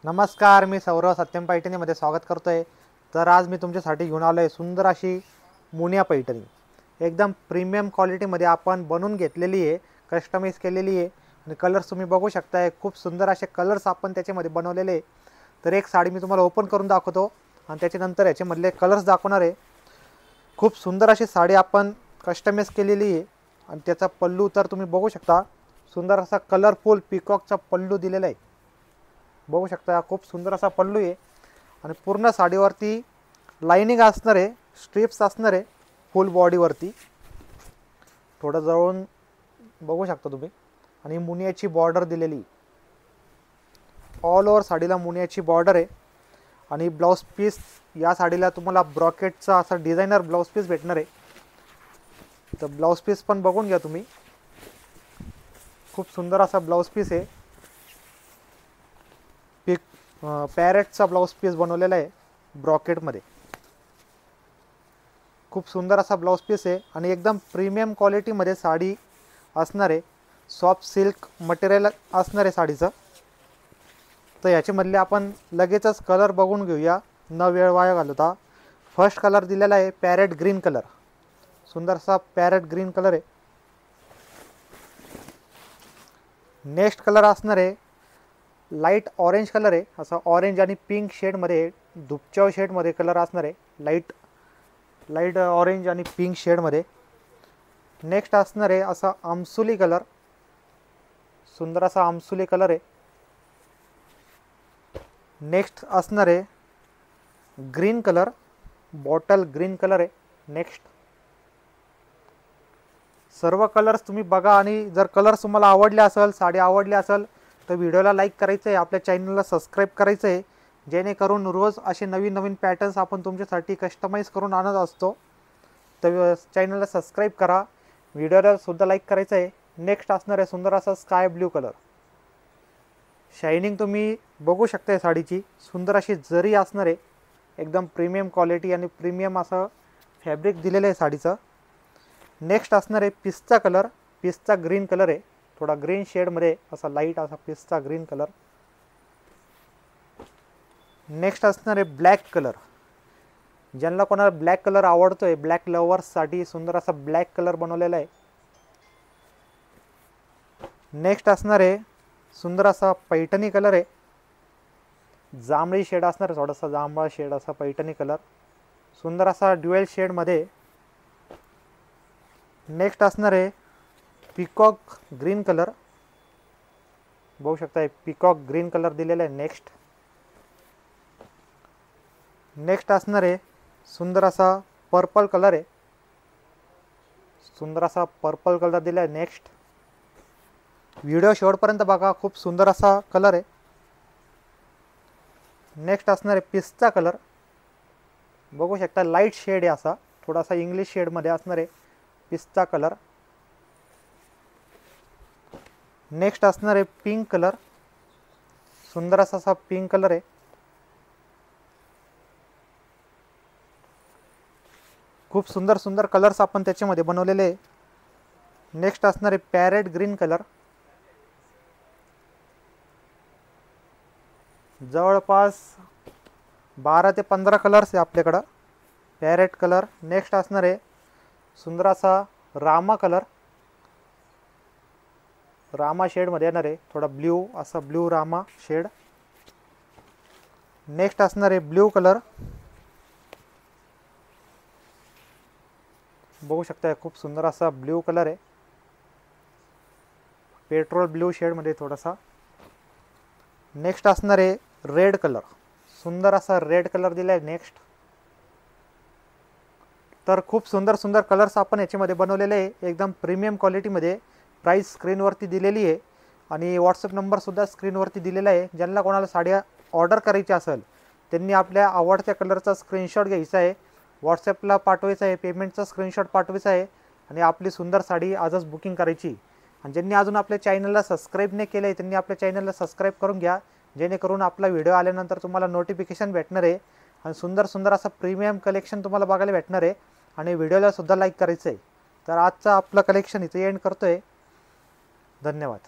नमस्कार, मी सौरव सत्यम पैठणीमध्ये स्वागत करतोय। तर आज मी तुमच्यासाठी घेऊन आलो आहे सुंदर अशी मुनिया पैठणी। एकदम प्रीमियम क्वालिटीमध्ये आपण बनवून घेतलेली आहे, कस्टमाइज केलेली आहे आणि कलर्स तुम्ही बघू शकताय। खूप सुंदर असे कलर्स आपण त्याच्यामध्ये बनवलेले आहे। तर एक साडी मी तुम्हाला ओपन करून दाखवतो आणि त्याच्यानंतर याच्यामधले कलर्स दाखवणार आहे। खूप सुंदर अशी साडी आपण कस्टमाइज केलेली आहे आणि त्याचा पल्लू तर तुम्ही बघू शकता। सुंदर असा कलरफुल पिकॉकचा पल्लू दिलेला आहे, बघू शकता। खूप सुंदर असा पल्लू आहे आणि पूर्ण साडीवरती लाइनिंग असणार आहे, स्ट्रिप्स असणार आहे फुल बॉडीवरती। थोडं जवळून बघू शकता तुम्ही। आणि मुनियाची बॉर्डर दिलेली, ऑल ओव्हर साडीला मुनियाची बॉर्डर आहे। आणि ब्लाउज पीस या साडीला तुम्हाला ब्रॉकेटचा असा डिझायनर ब्लाउज पीस भेटणार आहे। तर ब्लाउज पीस पण बघून घ्या तुम्ही, खूप सुंदर असा ब्लाउज पीस आहे। पॅरेटचा ब्लाउज पीस बनवलेला आहे ब्रॉकेटमध्ये। खूप सुंदर असा ब्लाउज पीस आहे आणि एकदम प्रीमियम क्वालिटीमध्ये साडी असणार आहे। सॉफ्ट सिल्क मटेरियल असणार आहे साडीचं। तर याच्यामधले आपण लगेचच कलर बघून घेऊया न वेळ वाया घालवता। फर्स्ट कलर दिलेला आहे पॅरेट ग्रीन कलर, सुंदरसा पॅरेट ग्रीन कलर आहे। नेक्स्ट कलर असणार आहे लाईट ऑरेंज कलर आहे, असा ऑरेंज आणि पिंक शेडमध्ये धुपचाव शेडमध्ये कलर असणार आहे। लाईट ऑरेंज आणि पिंक शेडमध्ये। नेक्स्ट असणार आहे असा आमसुली कलर, सुंदर असा आमसुली कलर आहे। नेक्स्ट असणार आहे green colour, bottle green colour आहे। नेक्स्ट सर्व कलर्स तुम्ही बघा आणि जर कलर्स तुम्हाला आवडले असेल, साडी आवडली असेल तर व्हिडिओला लाईक करायचं आहे, आपल्या चॅनलला सबस्क्राईब करायचं आहे, जेणेकरून रोज असे नवीन नवीन पॅटर्न्स आपण तुमच्यासाठी कस्टमाइज करून आणत असतो। तर चॅनलला सबस्क्राईब करा, व्हिडिओला सुद्धा लाईक करायचं आहे। नेक्स्ट असणार आहे सुंदर असा स्काय ब्ल्यू कलर, शायनिंग तुम्ही बघू शकता साडीची। सुंदर अशी जरी असणार आहे, एकदम प्रीमियम क्वालिटी आणि प्रीमियम असं फॅब्रिक दिलेलं आहे साडीचं। नेक्स्ट असणार आहे पिस्ता कलर, पिस्ता ग्रीन कलर आहे, थोडा ग्रीन शेडमध्ये असा लाईट असा पिस्ता ग्रीन कलर। नेक्स्ट असणार आहे ब्लॅक कलर, ज्यांना कोणाला ब्लॅक कलर आवडतोय, ब्लॅक लवर्ससाठी सुंदर असा ब्लॅक कलर बनवलेला आहे। नेक्स्ट असणार आहे सुंदर असा पैठणी कलर आहे, जांभळी शेड असणार आहे, थोडासा जांभळा शेड असा पैठणी कलर, सुंदर असा ड्युएल शेडमध्ये। नेक्स्ट असणार आहे पिकॉक ग्रीन कलर, बघू शकता पिकॉक ग्रीन कलर दिलेला आहे। नेक्स्ट असणार आहे सुंदर असा पर्पल कलर आहे, सुंदर असा पर्पल कलर दिला आहे। नेक्स्ट व्हिडिओ शेवटपर्यंत बघा, खूप सुंदर असा कलर आहे। नेक्स्ट असणार आहे पिस्ता कलर, बघू शकता लाईट शेड आहे असा, थोडासा इंग्लिश शेडमध्ये असणार आहे पिस्ता कलर। नेक्स्ट असणार आहे पिंक कलर, सुंदर असा पिंक कलर आहे। खूप सुंदर सुंदर कलर्स आपण त्याच्यामध्ये बनवलेले आहे। नेक्स्ट असणार आहे पॅरेट ग्रीन कलर, जवळपास 12 ते 15 कलर्स आहे आपल्याकडं पॅरेट कलर। नेक्स्ट असणार आहे सुंदर असा रामा कलर, रामा शेडमध्ये येणार आहे, थोडा ब्ल्यू असा ब्ल्यू रामा शेड। नेक्स्ट असणार आहे ब्ल्यू कलर, बघू शकता खूप सुंदर असा ब्ल्यू कलर आहे, पेट्रोल ब्ल्यू शेडमध्ये थोडासा। नेक्स्ट असणार आहे रेड कलर, सुंदर असा रेड कलर दिला आहे। नेक्स्ट तर खूप सुंदर सुंदर कलर्स आपण याच्यामध्ये बनवलेले आहे, एकदम प्रीमियम क्वालिटीमध्ये। प्राइस स्क्रीनवरती दिलेली आहे आणि व्हॉट्सअप नंबरसुद्धा स्क्रीनवरती दिलेला आहे। ज्यांना कोणाला साड्या ऑर्डर करायची असेल त्यांनी आपल्या आवडत्या कलरचा स्क्रीनशॉट घ्यायचा आहे, व्हॉट्सअपला पाठवायचा आहे, पेमेंटचा स्क्रीनशॉट पाठवायचा आहे आणि आपली सुंदर साडी आजच बुकिंग करायची। आणि ज्यांनी अजून आपल्या चॅनलला सबस्क्राईब नाही केलं आहे त्यांनी आपल्या चॅनलला सबस्क्राईब करून घ्या, जेणेकरून आपला व्हिडिओ आल्यानंतर तुम्हाला नोटिफिकेशन भेटणार आहे आणि सुंदर सुंदर असं प्रीमियम कलेक्शन तुम्हाला बघायला भेटणार आहे। आणि व्हिडिओला सुद्धा लाईक करायचं आहे। तर आजचा आपलं कलेक्शन इथे एंड करतोय, धन्यवाद।